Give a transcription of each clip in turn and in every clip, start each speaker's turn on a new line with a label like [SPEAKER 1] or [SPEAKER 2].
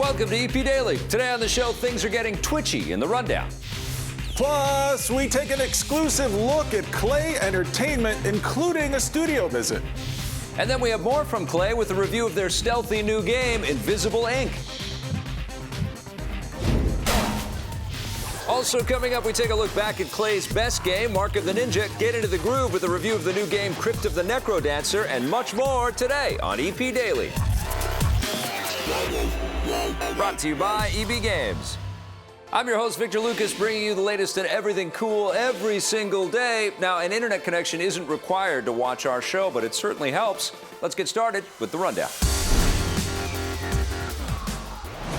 [SPEAKER 1] Welcome to EP Daily. Today on the show, things are getting twitchy in the rundown.
[SPEAKER 2] Plus, we take an exclusive look at Klei Entertainment, including a studio visit.
[SPEAKER 1] And then we have more from Klei with a review of their stealthy new game, Invisible Ink. Also coming up, we take a look back at Klei's best game, Mark of the Ninja, get into the groove with a review of the new game, Crypt of the NecroDancer, and much more today on EP Daily. Brought to you by EB Games. I'm your host, Victor Lucas, bringing you the latest in everything cool every single day. Now, an internet connection isn't required to watch our show, but it certainly helps. Let's get started with the rundown.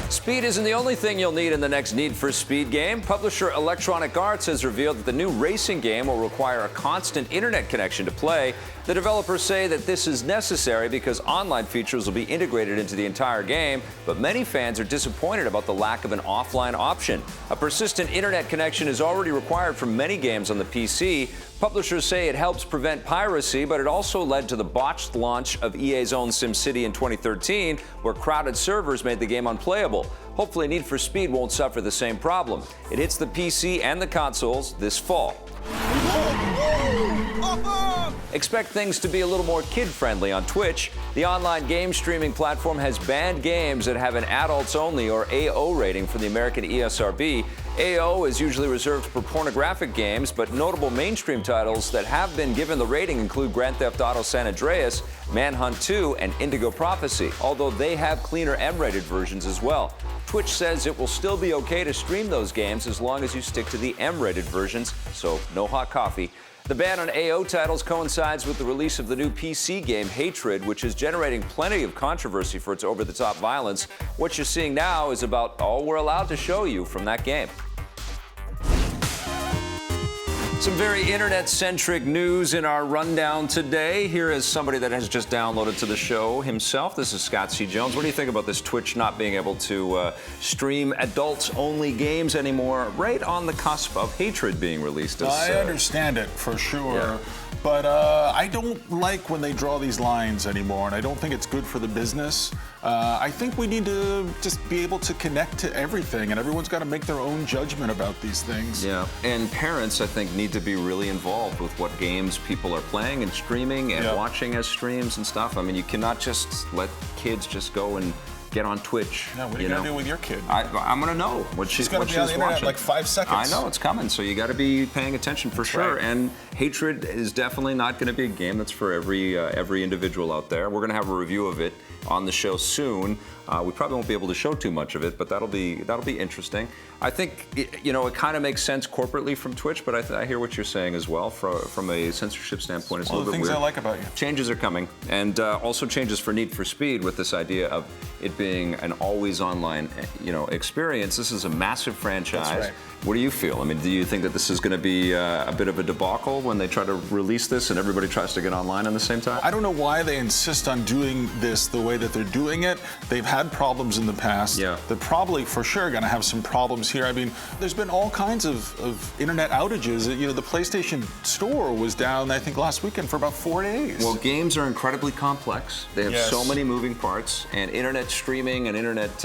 [SPEAKER 1] Speed isn't the only thing you'll need in the next Need for Speed game. Publisher Electronic Arts has revealed that the new racing game will require a constant internet connection to play. The developers say that this is necessary because online features will be integrated into the entire game, but many fans are disappointed about the lack of an offline option. A persistent internet connection is already required for many games on the PC. Publishers say it helps prevent piracy, but it also led to the botched launch of EA's own SimCity in 2013, where crowded servers made the game unplayable. Hopefully, Need for Speed won't suffer the same problem. It hits the PC and the consoles this fall. Expect things to be a little more kid-friendly on Twitch. The online game streaming platform has banned games that have an adults-only or AO rating from the American ESRB. AO is usually reserved for pornographic games, but notable mainstream titles that have been given the rating include Grand Theft Auto San Andreas, Manhunt 2, and Indigo Prophecy, although they have cleaner M-rated versions as well. Twitch says it will still be okay to stream those games as long as you stick to the M-rated versions, so no hot coffee. The ban on AO titles coincides with the release of the new PC game Hatred, which is generating plenty of controversy for its over-the-top violence. What you're seeing now is about all we're allowed to show you from that game. Some very internet-centric news in our rundown today. Here is somebody that has just downloaded to the show himself. This is Scott C. Jones. What do you think about this Twitch not being able to stream adults-only games anymore, right on the cusp of Hatred being released?
[SPEAKER 2] I understand it, for sure. Yeah. But I don't like when they draw these lines anymore, and I don't think it's good for the business. I think we need to just be able to connect to everything, and everyone's got to make their own judgment about these things.
[SPEAKER 1] Yeah, and parents, I think, need to be really involved with what games people are playing and streaming and watching as streams and stuff. I mean, you cannot just let kids just go and get on Twitch.
[SPEAKER 2] Yeah, what are you going to do with your kid?
[SPEAKER 1] I'm going to know what she's watching.
[SPEAKER 2] She's going to be on the internet in like 5 seconds.
[SPEAKER 1] I know, it's coming, so you got to be paying attention for sure.
[SPEAKER 2] Right.
[SPEAKER 1] And Hatred is definitely not going to be a game that's for every individual out there. We're going to have a review of it on the show soon. We probably won't be able to show too much of it, but that'll be interesting. I think it kind of makes sense corporately from Twitch, but I hear what you're saying as well. From a censorship standpoint, it's a little bit weird.
[SPEAKER 2] Things I like about you.
[SPEAKER 1] Changes are coming, and also changes for Need for Speed with this idea of it being an always online experience. This is a massive franchise.
[SPEAKER 2] That's right.
[SPEAKER 1] What do you feel? I mean, do you think that this is going to be a bit of a debacle when they try to release this and everybody tries to get online at the same time?
[SPEAKER 2] I don't know why they insist on doing this the way that they're doing it. They've had problems in the past.
[SPEAKER 1] Yeah.
[SPEAKER 2] They're probably for sure going to have some problems here. I mean, there's been all kinds of internet outages. The PlayStation Store was down, I think, last weekend for about 4 days.
[SPEAKER 1] Well, games are incredibly complex. They have so many moving parts, and internet streaming and internet,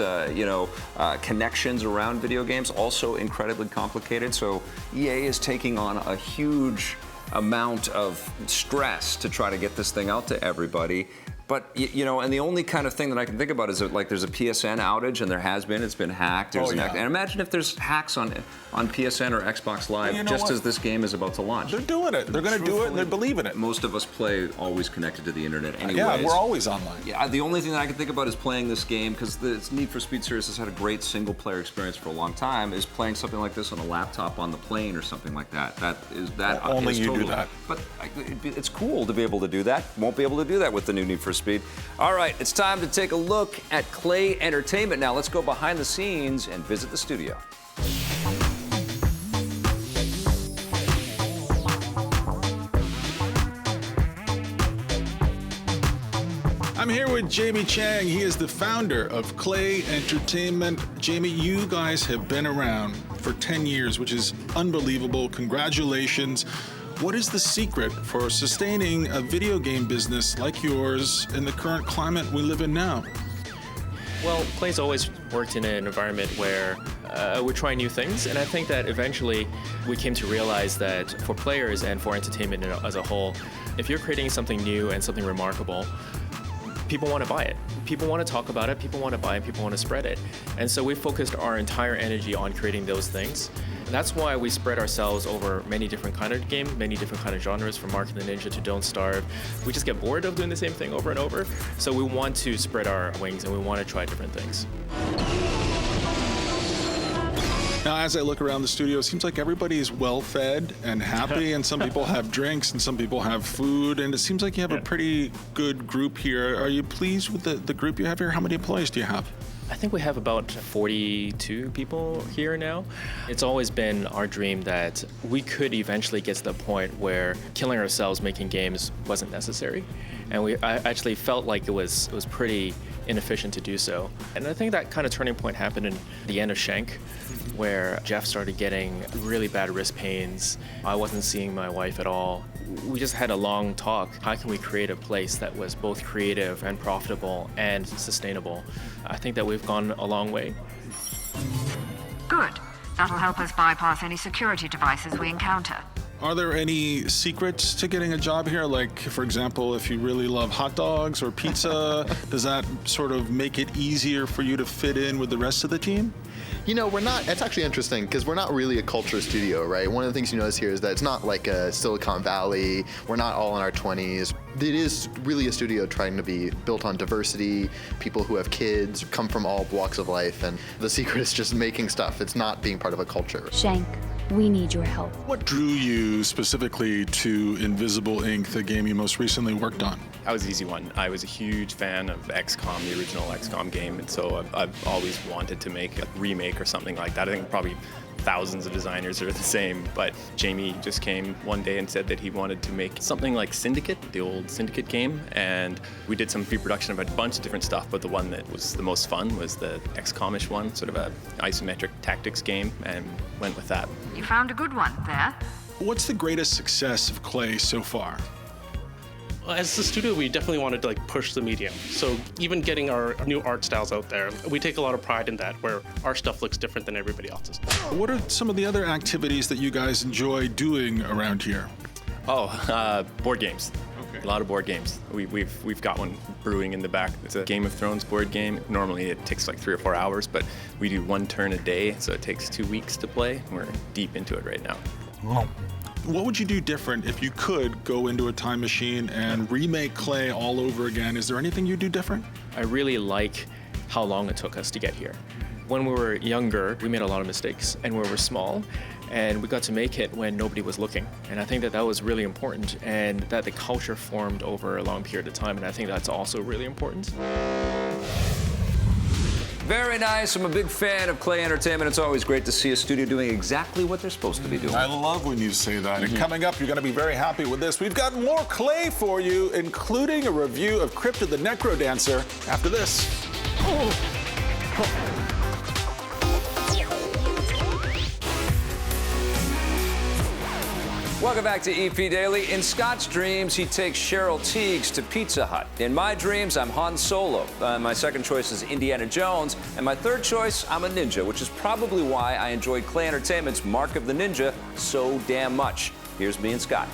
[SPEAKER 1] connections around video games also incredibly complicated. So EA is taking on a huge amount of stress to try to get this thing out to everybody. But, and the only kind of thing that I can think about is that, like, there's a PSN outage, and there has been. It's been hacked. And imagine if there's hacks on PSN or Xbox Live as this game is about to launch.
[SPEAKER 2] They're doing it. They're going to do it, and they're believing it.
[SPEAKER 1] Most of us play always connected to the internet anyways.
[SPEAKER 2] Yeah, we're always online.
[SPEAKER 1] Yeah, the only thing that I can think about is playing this game, because the Need for Speed series has had a great single-player experience for a long time, is playing something like this on a laptop on the plane or something like that.
[SPEAKER 2] Only you do that.
[SPEAKER 1] But it's cool to be able to do that. Won't be able to do that with the new Need for Speed. All right, it's time to take a look at Klei Entertainment. Now let's go behind the scenes and visit the studio.
[SPEAKER 2] I'm here with Jamie Chang. He is the founder of Klei Entertainment. Jamie, you guys have been around for 10 years, which is unbelievable. Congratulations. What is the secret for sustaining a video game business like yours in the current climate we live in now?
[SPEAKER 3] Well, Klei's always worked in an environment where we're trying new things, and I think that eventually we came to realize that for players and for entertainment as a whole, if you're creating something new and something remarkable, people want to buy it. People want to talk about it, people want to buy it, people want to spread it. And so we focused our entire energy on creating those things. And that's why we spread ourselves over many different kind of games, many different kind of genres, from Mark of the Ninja to Don't Starve. We just get bored of doing the same thing over and over. So we want to spread our wings and we want to try different things.
[SPEAKER 2] Now, as I look around the studio, it seems like everybody is well-fed and happy, and some people have drinks and some people have food, and it seems like you have a pretty good group here. Are you pleased with the group you have here? How many employees do you have?
[SPEAKER 3] I think we have about 42 people here now. It's always been our dream that we could eventually get to the point where killing ourselves making games wasn't necessary. And I actually felt like it was pretty inefficient to do so. And I think that kind of turning point happened in the end of Shank, where Jeff started getting really bad wrist pains. I wasn't seeing my wife at all. We just had a long talk. How can we create a place that was both creative and profitable and sustainable? I think that we've gone a long way.
[SPEAKER 4] Good. That'll help us bypass any security devices we encounter.
[SPEAKER 2] Are there any secrets to getting a job here? Like, for example, if you really love hot dogs or pizza, does that sort of make it easier for you to fit in with the rest of the team?
[SPEAKER 5] You know, we're not, it's actually interesting because we're not really a culture studio, right? One of the things you notice here is that it's not like a Silicon Valley. We're not all in our 20s. It is really a studio trying to be built on diversity, people who have kids, come from all walks of life, and the secret is just making stuff. It's not being part of a culture.
[SPEAKER 6] Shank, we need your help.
[SPEAKER 2] What drew you specifically to Invisible, Inc., the game you most recently worked on?
[SPEAKER 7] That was an easy one. I was a huge fan of XCOM, the original XCOM game, and so I've always wanted to make a remake or something like that. I think probably thousands of designers are the same, but Jamie just came one day and said that he wanted to make something like Syndicate, the old Syndicate game, and we did some pre-production of a bunch of different stuff, but the one that was the most fun was the XCOM-ish one, sort of a isometric tactics game, and went with that.
[SPEAKER 4] You found a good one there.
[SPEAKER 2] What's the greatest success of Klei so far?
[SPEAKER 8] As a studio, we definitely wanted to push the medium. So even getting our new art styles out there, we take a lot of pride in that, where our stuff looks different than everybody else's.
[SPEAKER 2] What are some of the other activities that you guys enjoy doing around here?
[SPEAKER 7] Board games. Okay. A lot of board games. We've got one brewing in the back. It's a Game of Thrones board game. Normally it takes like 3 or 4 hours, but we do one turn a day, so it takes 2 weeks to play. We're deep into it right now.
[SPEAKER 2] Wow. What would you do different if you could go into a time machine and remake Klei all over again? Is there anything you'd do different?
[SPEAKER 3] I really like how long it took us to get here. When we were younger, we made a lot of mistakes, and we were small, and we got to make it when nobody was looking. And I think that that was really important, and that the culture formed over a long period of time, and I think that's also really important.
[SPEAKER 1] Very nice. I'm a big fan of Klei Entertainment. It's always great to see a studio doing exactly what they're supposed to be doing.
[SPEAKER 2] I love when you say that. And coming up, you're going to be very happy with this. We've got more Klei for you, including a review of Crypt of the NecroDancer after this.
[SPEAKER 1] Welcome back to EP Daily. In Scott's dreams, he takes Cheryl Tiegs to Pizza Hut. In my dreams, I'm Han Solo. My second choice is Indiana Jones. And my third choice, I'm a ninja, which is probably why I enjoyed Klei Entertainment's Mark of the Ninja so damn much. Here's me and Scott.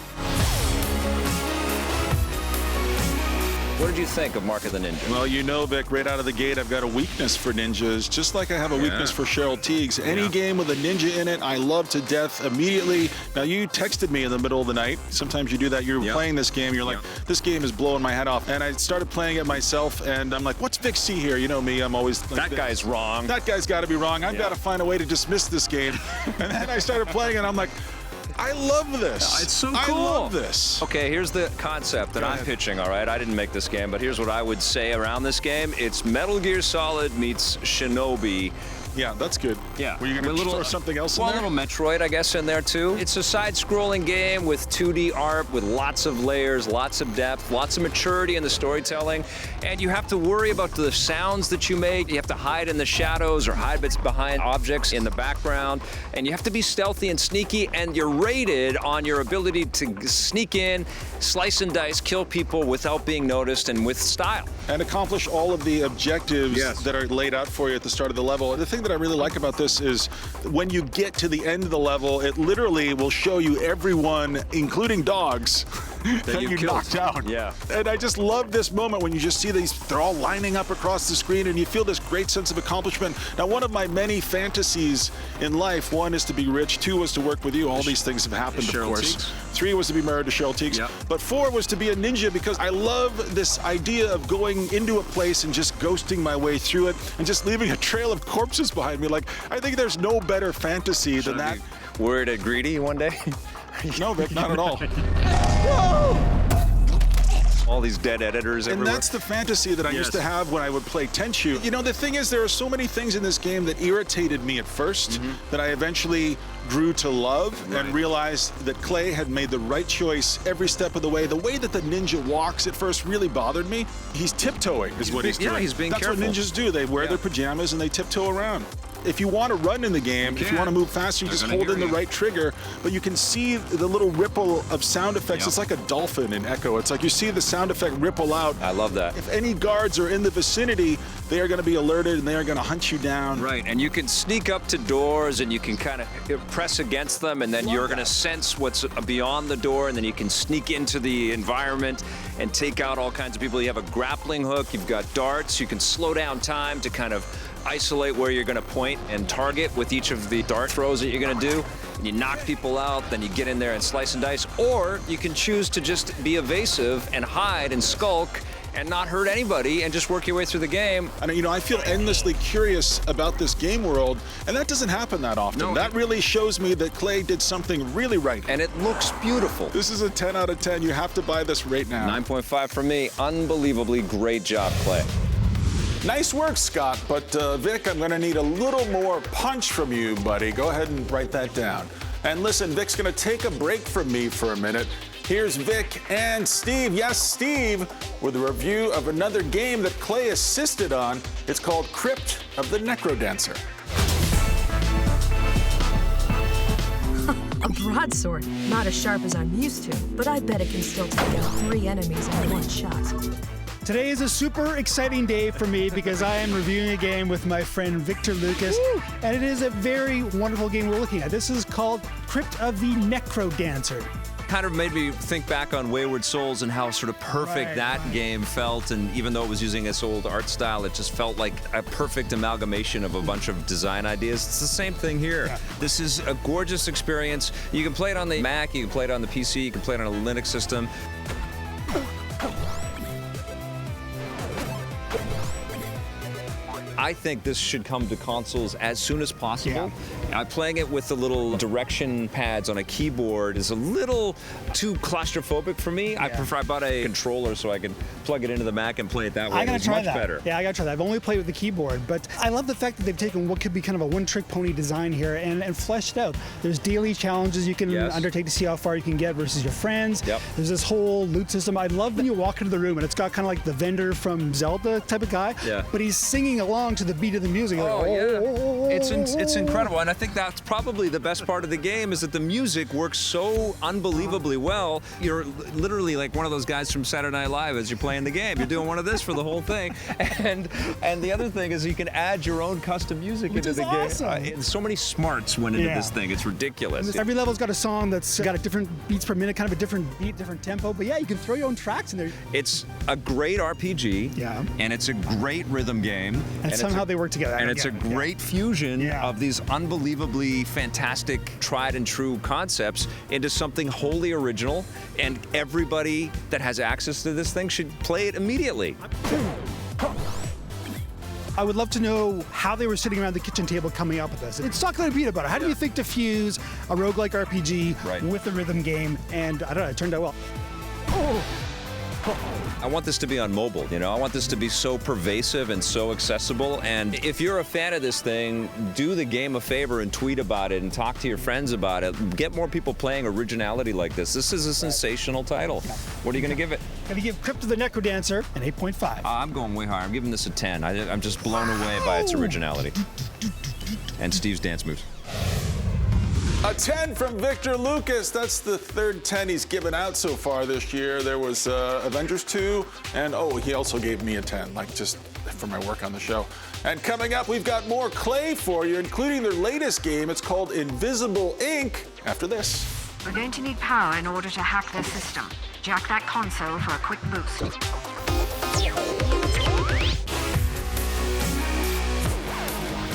[SPEAKER 1] What did you think of Mark of the Ninja?
[SPEAKER 2] Well, you know, Vic, right out of the gate, I've got a weakness for ninjas, just like I have a weakness for Cheryl Tiegs. Any game with a ninja in it, I love to death immediately. Now, you texted me in the middle of the night. Sometimes you do that. You're playing this game. You're like, this game is blowing my head off. And I started playing it myself, and I'm like, what's Vic see here? You know me, I'm always like,
[SPEAKER 1] that guy's wrong.
[SPEAKER 2] That guy's got to be wrong. I've got to find a way to dismiss this game. And then I started playing, and I'm like, I love this.
[SPEAKER 1] It's so cool.
[SPEAKER 2] I love this.
[SPEAKER 1] Okay, here's the concept that I'm pitching, all right? I didn't make this game, but here's what I would say around this game. It's Metal Gear Solid meets Shinobi
[SPEAKER 2] Yeah, that's good.
[SPEAKER 1] Yeah.
[SPEAKER 2] Were you going to throw something else in
[SPEAKER 1] Well,
[SPEAKER 2] there?
[SPEAKER 1] a little Metroid, I guess, in there too. It's a side-scrolling game with 2D art, with lots of layers, lots of depth, lots of maturity in the storytelling, and you have to worry about the sounds that you make. You have to hide in the shadows or hide behind objects in the background, and you have to be stealthy and sneaky, and you're rated on your ability to sneak in, slice and dice, kill people without being noticed and with style.
[SPEAKER 2] And accomplish all of the objectives that are laid out for you at the start of the level. The thing that I really like about this is when you get to the end of the level, it literally will show you everyone, including dogs, that you knocked out.
[SPEAKER 1] Yeah.
[SPEAKER 2] And I just love this moment when you just see these, they're all lining up across the screen and you feel this great sense of accomplishment. Now, one of my many fantasies in life, one is to be rich, 2 was to work with you. All these things have happened, of course. 3 was to be married to Cheryl Teagues.
[SPEAKER 1] Yep.
[SPEAKER 2] But 4 was to be a ninja because I love this idea of going into a place and just ghosting my way through it and just leaving a trail of corpses behind me. Like, I think there's no better fantasy than that.
[SPEAKER 1] Worried at Greedy one day?
[SPEAKER 2] No, Vic, not at all.
[SPEAKER 1] All these dead editors everywhere.
[SPEAKER 2] And that's the fantasy that I used to have when I would play Tenchu. You know, the thing is, there are so many things in this game that irritated me at first that I eventually grew to love and realized that Klei had made the right choice every step of the way. The way that the ninja walks at first really bothered me. He's tiptoeing is what he's doing.
[SPEAKER 1] Yeah, he's being
[SPEAKER 2] That's
[SPEAKER 1] careful.
[SPEAKER 2] what ninjas do. They wear their pajamas and they tiptoe around. If you want to run in the game, if you want to move faster, you just hold in the right trigger, but you can see the little ripple of sound effects. It's like a dolphin in Echo. It's like you see the sound effect ripple out.
[SPEAKER 1] I love that.
[SPEAKER 2] If any guards are in the vicinity, they are going to be alerted and they are going to hunt you down.
[SPEAKER 1] Right, and you can sneak up to doors and you can kind of press against them, and then you're going to sense what's beyond the door, and then you can sneak into the environment and take out all kinds of people. You have a grappling hook, you've got darts, you can slow down time to kind of isolate where you're going to point and target with each of the dart throws that you're going to do. And you knock people out, then you get in there and slice and dice, or you can choose to just be evasive and hide and skulk and not hurt anybody and just work your way through the game.
[SPEAKER 2] And you know, I feel endlessly curious about this game world, and that doesn't happen that often.
[SPEAKER 1] No.
[SPEAKER 2] That really shows me that Klei did something really right.
[SPEAKER 1] And it looks beautiful.
[SPEAKER 2] This is a 10 out of 10. You have to buy this right now.
[SPEAKER 1] 9.5 from me. Unbelievably great job, Klei.
[SPEAKER 2] Nice work, Scott, but Vic, I'm going to need a little more punch from you, buddy. Go ahead and write that down. And listen, Vic's going to take a break from me for a minute. Here's Vic and Steve. Yes, Steve, with a review of another game that Klei assisted on. It's called Crypt of the NecroDancer.
[SPEAKER 9] A broadsword, not as sharp as I'm used to, but I bet it can still take out 3 enemies in one shot.
[SPEAKER 10] Today is a super exciting day for me because I am reviewing a game with my friend Victor Lucas, and it is a very wonderful game we're looking at. This is called Crypt of the NecroDancer.
[SPEAKER 1] Kind of made me think back on Wayward Souls and how sort of perfect that game felt, and even though it was using this old art style, it just felt like a perfect amalgamation of a bunch of design ideas. It's the same thing here.
[SPEAKER 10] Yeah.
[SPEAKER 1] This is a gorgeous experience. You can play it on the Mac, you can play it on the PC, you can play it on a Linux system. I think this should come to consoles as soon as possible. Playing it with the little direction pads on a keyboard is a little too claustrophobic for me. I bought a controller so I can plug it into the Mac and play it that way.
[SPEAKER 10] I gotta try
[SPEAKER 1] much
[SPEAKER 10] that.
[SPEAKER 1] better.
[SPEAKER 10] Yeah, I gotta try that. I've only played with the keyboard, but I love the fact that they've taken what could be kind of a one-trick pony design here and fleshed out. There's daily challenges you can undertake to see how far you can get versus your friends. There's this whole loot system. I love when you walk into the room and it's got kind of like the vendor from Zelda type of guy, but he's singing along to the beat of the music.
[SPEAKER 1] It's incredible, and I think that's probably the best part of the game is that the music works so unbelievably well. You're literally like one of those guys from Saturday Night Live as you're playing the game. You're doing one of this for the whole thing, and the other thing is you can add your own custom music into the game. So many smarts went into this thing. It's ridiculous.
[SPEAKER 10] Every level's got a song that's got a different beats per minute, kind of a different beat, different tempo. But yeah, you can throw your own tracks in there.
[SPEAKER 1] It's a great RPG, and it's a great rhythm game,
[SPEAKER 10] and somehow they work together.
[SPEAKER 1] And it's a great fusion of these unbelievably fantastic, tried and true concepts into something wholly original, and everybody that has access to this thing should play it immediately.
[SPEAKER 10] I would love to know how they were sitting around the kitchen table coming up with this. It's talking to Pete about it. How do you think to fuse a roguelike RPG with a rhythm game? And I don't know, it turned out well.
[SPEAKER 1] I want this to be on mobile, you know? I want this to be so pervasive and so accessible. And if you're a fan of this thing, do the game a favor and tweet about it and talk to your friends about it. Get more people playing originality like this. This is a sensational title. What are you going to give it?
[SPEAKER 10] I'm going to give Crypt of the NecroDancer an 8.5.
[SPEAKER 1] I'm going way higher. I'm giving this a 10. I'm just blown away by its originality. And Steve's dance moves.
[SPEAKER 2] A 10 from Victor Lucas. That's the third 10 he's given out so far this year. There was Avengers 2, and he also gave me a 10, like just for my work on the show. And coming up, we've got more Klei for you, including their latest game. It's called Invisible Ink. After this.
[SPEAKER 4] We're going to need power in order to hack their system. Jack that console for a quick boost.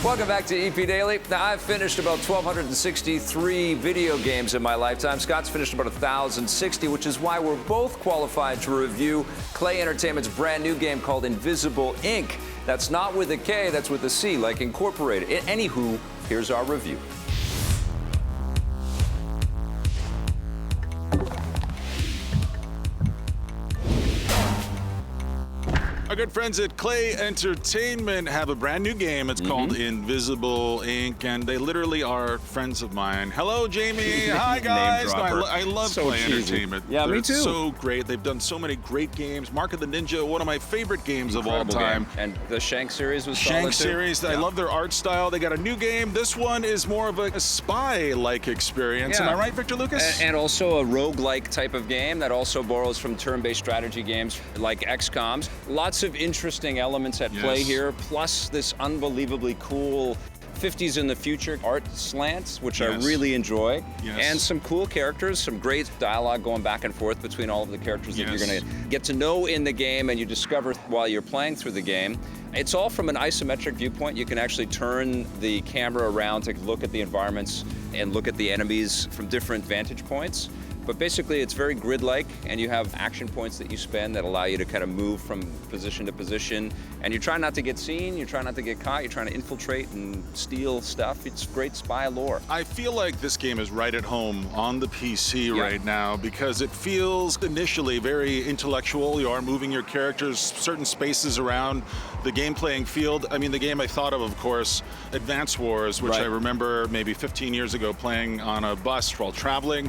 [SPEAKER 1] Welcome back to EP Daily. Now, I've finished about 1,263 video games in my lifetime. Scott's finished about 1,060, which is why we're both qualified to review Klei Entertainment's brand new game called Invisible Ink. That's not with a K, that's with a C, like Incorporated. Anywho, here's our review.
[SPEAKER 2] Our good friends at Klei Entertainment have a brand new game. It's called Invisible Ink, and they literally are friends of mine. Hello, Jamie. Hi, guys. No, I love Klei Entertainment.
[SPEAKER 1] Yeah, me too.
[SPEAKER 2] They're so great. They've done so many great games. Mark of the Ninja, one of my favorite games of all time.
[SPEAKER 1] Game. And the Shank series was
[SPEAKER 2] Shank
[SPEAKER 1] solid too.
[SPEAKER 2] series. I love their art style. They got a new game. This one is more of a spy-like experience.
[SPEAKER 1] Yeah.
[SPEAKER 2] Am I right, Victor Lucas?
[SPEAKER 1] And also a roguelike type of game that also borrows from turn-based strategy games like XCOM's. Lots of interesting elements at play here, plus this unbelievably cool 50s in the future art slants, which I really enjoy, and some cool characters, some great dialogue going back and forth between all of the characters that you're going to get to know in the game and you discover while you're playing through the game. It's all from an isometric viewpoint. You can actually turn the camera around to look at the environments and look at the enemies from different vantage points. But basically, it's very grid-like, and you have action points that you spend that allow you to kind of move from position to position. And you try not to get seen, you try not to get caught, you're trying to infiltrate and steal stuff. It's great spy lore.
[SPEAKER 2] I feel like this game is right at home on the PC right now because it feels initially very intellectual. You are moving your characters certain spaces around the game playing field. I mean, the game I thought of course, Advance Wars, which I remember maybe 15 years ago playing on a bus while traveling.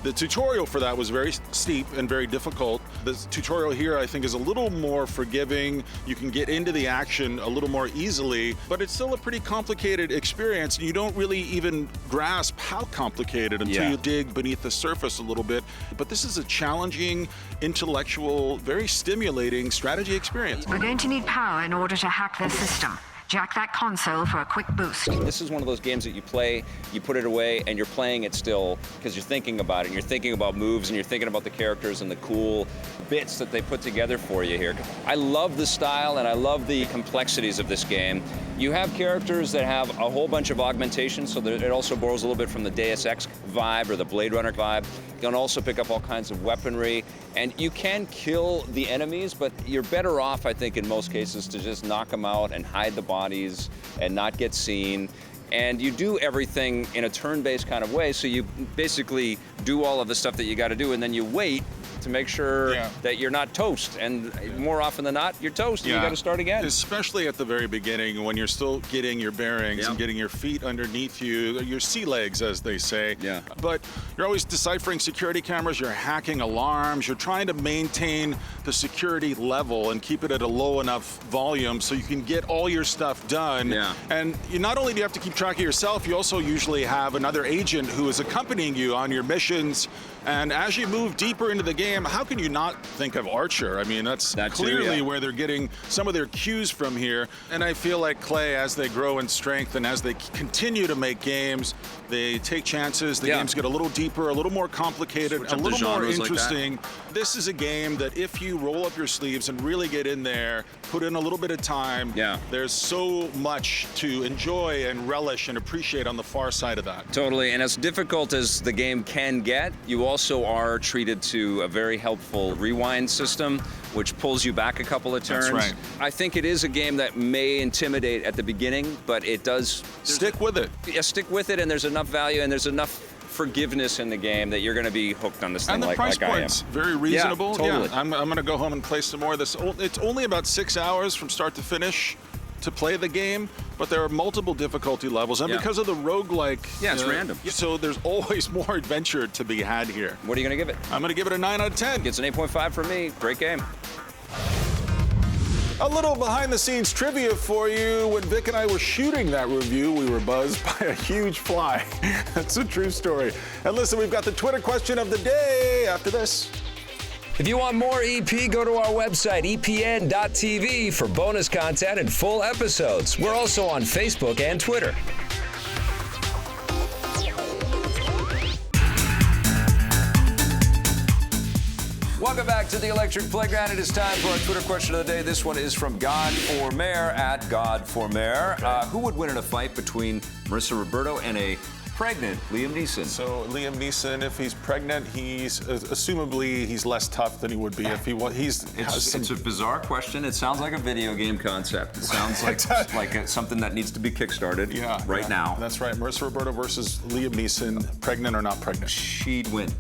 [SPEAKER 2] The tutorial for that was very steep and very difficult. The tutorial here, I think, is a little more forgiving. You can get into the action a little more easily, but it's still a pretty complicated experience, and you don't really even grasp how complicated until you dig beneath the surface a little bit. But this is a challenging, intellectual, very stimulating strategy experience.
[SPEAKER 4] We're going to need power in order to hack their system. Jack that console for a quick boost.
[SPEAKER 1] This is one of those games that you play, you put it away, and you're playing it still because you're thinking about it, and you're thinking about moves, and you're thinking about the characters and the cool bits that they put together for you here. I love the style, and I love the complexities of this game. You have characters that have a whole bunch of augmentations, so that it also borrows a little bit from the Deus Ex vibe or the Blade Runner vibe. You can also pick up all kinds of weaponry, and you can kill the enemies, but you're better off, I think, in most cases, to just knock them out and hide the bodies and not get seen. And you do everything in a turn-based kind of way, so you basically do all of the stuff that you got to do, and then you wait to make sure that you're not toast. And more often than not, you're toast, and you got to start again.
[SPEAKER 2] Especially at the very beginning when you're still getting your bearings and getting your feet underneath you, your sea legs, as they say. But you're always deciphering security cameras, you're hacking alarms, you're trying to maintain the security level and keep it at a low enough volume so you can get all your stuff done. And you not only do you have to keep track of yourself, you also usually have another agent who is accompanying you on your missions. And as you move deeper into the game, how can you not think of Archer? I mean, that's clearly where they're getting some of their cues from here. And I feel like Klei, as they grow in strength and as they continue to make games, they take chances. The games get a little deeper, a little more complicated, a little more interesting. Like this is a game that if you roll up your sleeves and really get in there, put in a little bit of time, there's so much to enjoy and relish and appreciate on the far side of that.
[SPEAKER 1] Totally, and as difficult as the game can get, you also are treated to a very helpful rewind system, which pulls you back a couple of turns.
[SPEAKER 2] That's right.
[SPEAKER 1] I think it is a game that may intimidate at the beginning, but it does...
[SPEAKER 2] Stick with it.
[SPEAKER 1] Yeah, stick with it, and there's enough value, and there's enough forgiveness in the game that you're going to be hooked on this thing
[SPEAKER 2] And the
[SPEAKER 1] like
[SPEAKER 2] price
[SPEAKER 1] I am.
[SPEAKER 2] point's very reasonable.
[SPEAKER 1] Yeah, totally.
[SPEAKER 2] I'm going to go home and play some more of this. It's only about 6 hours from start to finish to play the game, but there are multiple difficulty levels. And because of the roguelike...
[SPEAKER 1] Yeah, it's random.
[SPEAKER 2] So there's always more adventure to be had here.
[SPEAKER 1] What are you going to give it?
[SPEAKER 2] I'm going to give it a 9 out of 10.
[SPEAKER 1] Gets an 8.5 from me. Great game.
[SPEAKER 2] A little behind-the-scenes trivia for you. When Vic and I were shooting that review, we were buzzed by a huge fly. That's a true story. And listen, we've got the Twitter question of the day after this.
[SPEAKER 11] If you want more EP, go to our website, epn.tv, for bonus content and full episodes. We're also on Facebook and Twitter.
[SPEAKER 1] Welcome back to the Electric Playground. It is time for our Twitter question of the day. This one is from God for Mayor at God for Mayor. Who would win in a fight between Marissa Roberto and a pregnant Liam Neeson?
[SPEAKER 2] So Liam Neeson, if he's pregnant, he's assumably he's less tough than he would be if he was.
[SPEAKER 1] It's a bizarre question. It sounds like a video game concept. It sounds like something that needs to be kickstarted right now.
[SPEAKER 2] That's right. Marissa Roberto versus Liam Neeson, pregnant or not pregnant?
[SPEAKER 1] She'd win.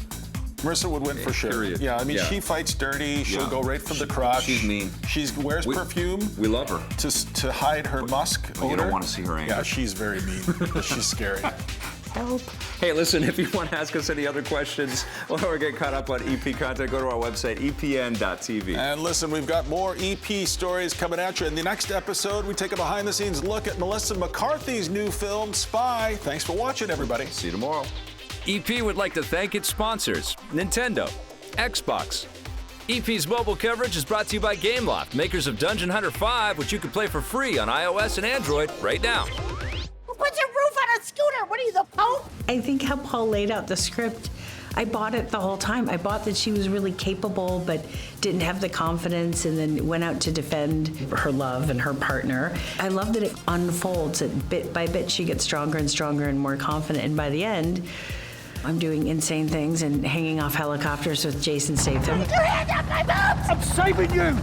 [SPEAKER 2] Marissa would win for sure.
[SPEAKER 1] Period.
[SPEAKER 2] Yeah, I mean, she fights dirty. She'll go right for the crotch.
[SPEAKER 1] She's mean.
[SPEAKER 2] She wears perfume.
[SPEAKER 1] We love her.
[SPEAKER 2] To hide her musk odor.
[SPEAKER 1] You don't want to see her angry.
[SPEAKER 2] Yeah, she's very mean. She's scary.
[SPEAKER 1] Help. Hey, listen, if you want to ask us any other questions or get caught up on EP content, go to our website, epn.tv.
[SPEAKER 2] And listen, we've got more EP stories coming at you. In the next episode, we take a behind-the-scenes look at Melissa McCarthy's new film, Spy. Thanks for watching, everybody.
[SPEAKER 1] See you tomorrow.
[SPEAKER 11] EP would like to thank its sponsors, Nintendo, Xbox. EP's mobile coverage is brought to you by Gameloft, makers of Dungeon Hunter 5, which you can play for free on iOS and Android right now.
[SPEAKER 12] Who puts a roof on a scooter? What are you, the Pope?
[SPEAKER 13] I think how Paul laid out the script, I bought it the whole time. I bought that she was really capable but didn't have the confidence and then went out to defend her love and her partner. I love that it unfolds. Bit by bit, she gets stronger and stronger and more confident. And by the end, I'm doing insane things and hanging off helicopters with Jason Statham.
[SPEAKER 12] Get your hand off my boobs!
[SPEAKER 10] I'm saving you!